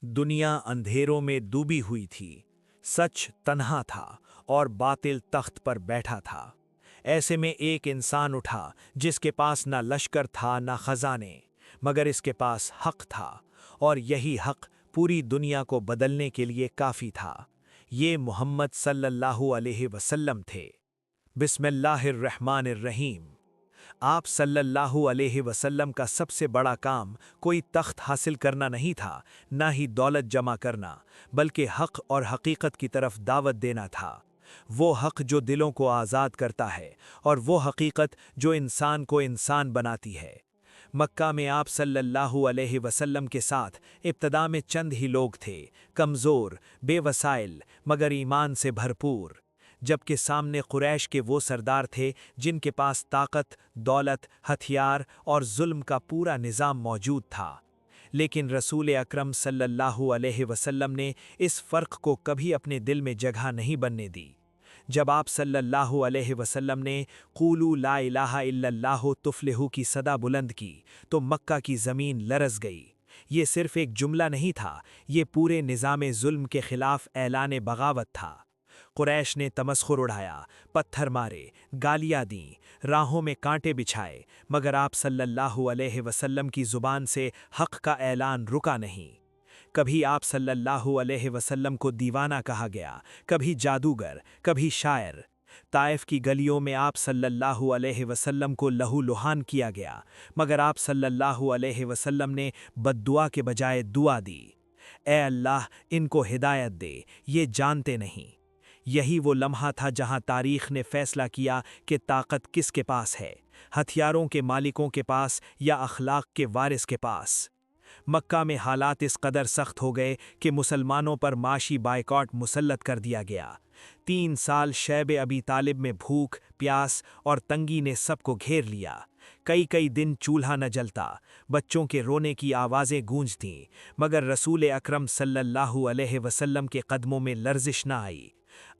दुनिया अंधेरों में डूबी हुई थी। सच तन्हा था और बातिल तख्त पर बैठा था। ऐसे में एक इंसान उठा जिसके पास ना लश्कर था ना खजाने, मगर इसके पास हक था, और यही हक पूरी दुनिया को बदलने के लिए काफी था। ये मोहम्मद सल्लल्लाहु अलैहि वसल्लम थे। बिस्मिल्लाहिर्रहमानिर्रहीम। आप सल्लल्लाहु अलैहि वसल्लम का सबसे बड़ा काम कोई तख्त हासिल करना नहीं था, ना ही दौलत जमा करना, बल्कि हक और हकीकत की तरफ दावत देना था। वो हक जो दिलों को आज़ाद करता है, और वो हकीकत जो इंसान को इंसान बनाती है। मक्का में आप सल्लल्लाहु अलैहि वसल्लम के साथ इब्तदा में चंद ही लोग थे, कमज़ोर, बेवसाइल, मगर ईमान से भरपूर। जबकि सामने कुरैश के वो सरदार थे जिनके पास ताकत, दौलत, हथियार और जुल्म का पूरा निज़ाम मौजूद था। लेकिन रसूल अकरम सल्लल्लाहु अलैहि वसल्लम ने इस फ़र्क को कभी अपने दिल में जगह नहीं बनने दी। जब आप सल्लल्लाहु अलैहि वसल्लम ने क़ूलू ला इलाहा इल्लल्लाहु तुफ़्लिहू की सदा बुलंद की, तो मक्का की ज़मीन लरज़ गई। ये सिर्फ़ एक जुमला नहीं था, ये पूरे निज़ाम जुल्म के ख़िलाफ़ ऐलान बगावत था। कुरैश ने तमस्खुर उड़ाया, पत्थर मारे, गालियां दी, राहों में कांटे बिछाए, मगर आप सल्लल्लाहु अलैहि वसल्लम की ज़ुबान से हक़ का ऐलान रुका नहीं। कभी आप सल्लल्लाहु अलैहि वसल्लम को दीवाना कहा गया, कभी जादूगर, कभी शायर। ताइफ की गलियों में आप सल्लल्लाहु अलैहि वसल्लम को लहूलुहान किया गया, मगर आप सल्लल्लाहु अलैहि वसल्लम ने बद्दुआ के बजाय दुआ दी। ए अल्लाह, इनको हिदायत दे, ये जानते नहीं। यही वो लम्हा था जहां तारीख ने फैसला किया कि ताकत किसके पास है, हथियारों के मालिकों के पास या अखलाक के वारिस के पास। मक्का में हालात इस कदर सख्त हो गए कि मुसलमानों पर माशी बायकॉट मुसल्लत कर दिया गया। 3 साल शैब अबी तालिब में भूख, प्यास और तंगी ने सबको घेर लिया। कई कई दिन चूल्हा न जलता, बच्चों के रोने की आवाज़ें गूंजतीं, मगर रसूल अकरम सल्लल्लाहु अलैहि वसल्लम के कदमों में लर्जिश न आई।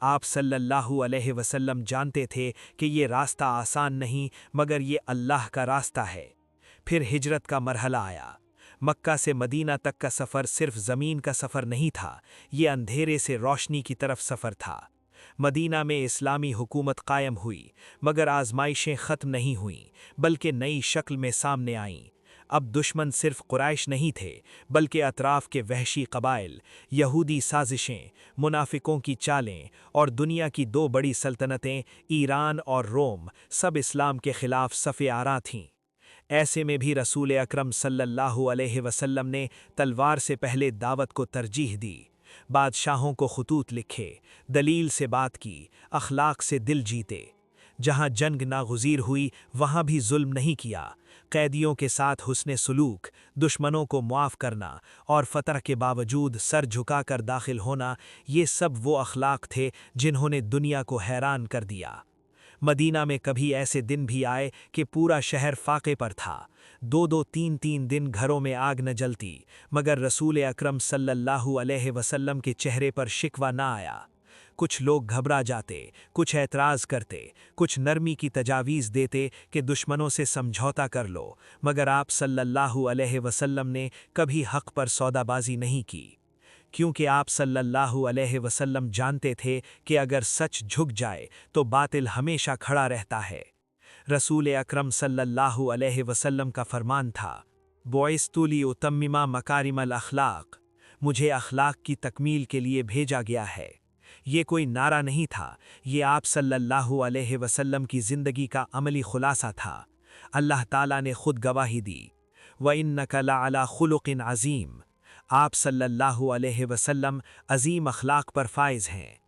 आप सल्लल्लाहु अलैहि वसल्लम जानते थे कि ये रास्ता आसान नहीं, मगर ये अल्लाह का रास्ता है। फिर हिजरत का मरहला आया। मक्का से मदीना तक का सफ़र सिर्फ ज़मीन का सफ़र नहीं था, ये अंधेरे से रोशनी की तरफ सफ़र था। मदीना में इस्लामी हुकूमत कायम हुई, मगर आजमाइशें ख़त्म नहीं हुईं, बल्कि नई शक्ल में सामने आईं। अब दुश्मन सिर्फ कुरैश नहीं थे, बल्कि अतराफ़ के वहशी कबाइल, यहूदी साजिशें, मुनाफिकों की चालें और दुनिया की 2 बड़ी सल्तनतें ईरान और रोम, सब इस्लाम के ख़िलाफ़ सफ़े आरा थीं। ऐसे में भी रसूल अकरम सल्लल्लाहु अलैहि वसल्लम ने तलवार से पहले दावत को तरजीह दी। बादशाहों को खतूत लिखे, दलील से बात की, अखलाक से दिल जीते। जहाँ जंग नागुज़ीर हुई वहाँ भी जुल्म नहीं किया। कैदियों के साथ हुस्ने सुलूक, दुश्मनों को मुआफ़ करना और फ़तह के बावजूद सर झुकाकर दाखिल होना, ये सब वो अखलाक थे जिन्होंने दुनिया को हैरान कर दिया। मदीना में कभी ऐसे दिन भी आए कि पूरा शहर फाके पर था। 2-2, 3-3 दिन घरों में आग न जलती, मगर रसूल अकरम सल्लल्लाहु अलैहि वसल्लम के चेहरे पर शिकवा ना आया। कुछ लोग घबरा जाते, कुछ ऐतराज़ करते, कुछ नरमी की तजावीज़ देते कि दुश्मनों से समझौता कर लो, मगर आप सल्लल्लाहु अलैहि वसल्लम ने कभी हक़ पर सौदाबाजी नहीं की। क्योंकि आप सल्लल्लाहु अलैहि वसल्लम जानते थे कि अगर सच झुक जाए तो बातिल हमेशा खड़ा रहता है। रसूल अकरम सल्लल्लाहु अलैहि वसल्लम का फरमान था, बुइस्तु लिउतम्मिमा मकारिमल अखलाक, मुझे अखलाक की तकमील के लिए भेजा गया है। ये कोई नारा नहीं था, ये आप सल्लल्लाहु अलैहि वसल्लम की ज़िंदगी का अमली खुलासा था। अल्लाह ताला ने खुद गवाही दी, व इन्नका लअला खुलुक़िन अज़ीम, आप सल्लल्लाहु अलैहि वसल्लम अज़ीम अखलाक पर फाइज़ हैं।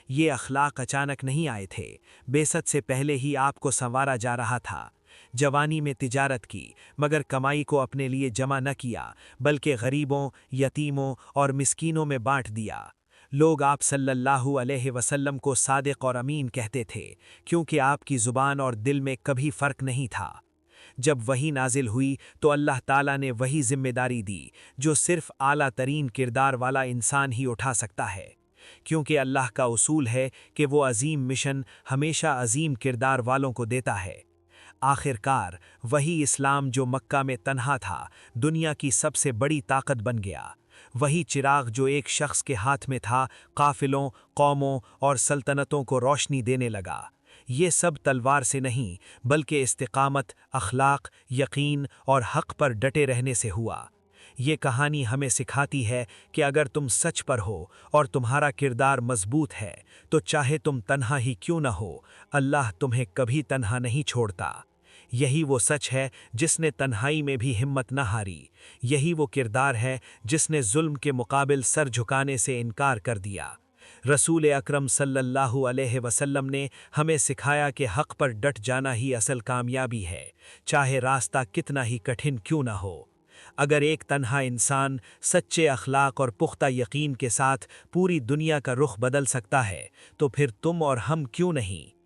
ये अखलाक अचानक नहीं आए थे, बेसत से पहले ही आपको संवारा जा रहा था। जवानी में तिजारत की, मगर कमाई को अपने लिए जमा न किया, बल्कि गरीबों, यतीमों और मिस्कीनों में बांट दिया। लोग आप सल्लल्लाहु अलैहि वसल्लम को सादिक और अमीन कहते थे, क्योंकि आपकी ज़ुबान और दिल में कभी फ़र्क नहीं था। जब वही नाजिल हुई तो अल्लाह ताला ने वही जिम्मेदारी दी जो सिर्फ आला तरीन किरदार वाला इंसान ही उठा सकता है, क्योंकि अल्लाह का उसूल है कि वो अजीम मिशन हमेशा अजीम किरदार वालों को देता है। आखिरकार वही इस्लाम जो मक्का में तन्हा था, दुनिया की सबसे बड़ी ताकत बन गया। وہی چراغ جو ایک شخص کے ہاتھ میں تھا قافلوں، قوموں اور سلطنتوں کو روشنی دینے لگا۔ یہ سب تلوار سے نہیں بلکہ استقامت، اخلاق، یقین اور حق پر ڈٹے رہنے سے ہوا۔ یہ کہانی ہمیں سکھاتی ہے کہ اگر تم سچ پر ہو اور تمہارا کردار مضبوط ہے تو چاہے تم تنہا ہی کیوں نہ ہو، اللہ تمہیں کبھی تنہا نہیں چھوڑتا۔ یہی وہ سچ ہے جس نے تنہائی میں بھی ہمت نہ ہاری، یہی وہ کردار ہے جس نے ظلم کے مقابل سر جھکانے سے انکار کر دیا۔ رسول اکرم صلی اللہ علیہ وسلم نے ہمیں سکھایا کہ حق پر ڈٹ جانا ہی اصل کامیابی ہے، چاہے راستہ کتنا ہی کٹھن کیوں نہ ہو۔ اگر ایک تنہا انسان سچے اخلاق اور پختہ یقین کے ساتھ پوری دنیا کا رخ بدل سکتا ہے تو پھر تم اور ہم کیوں نہیں؟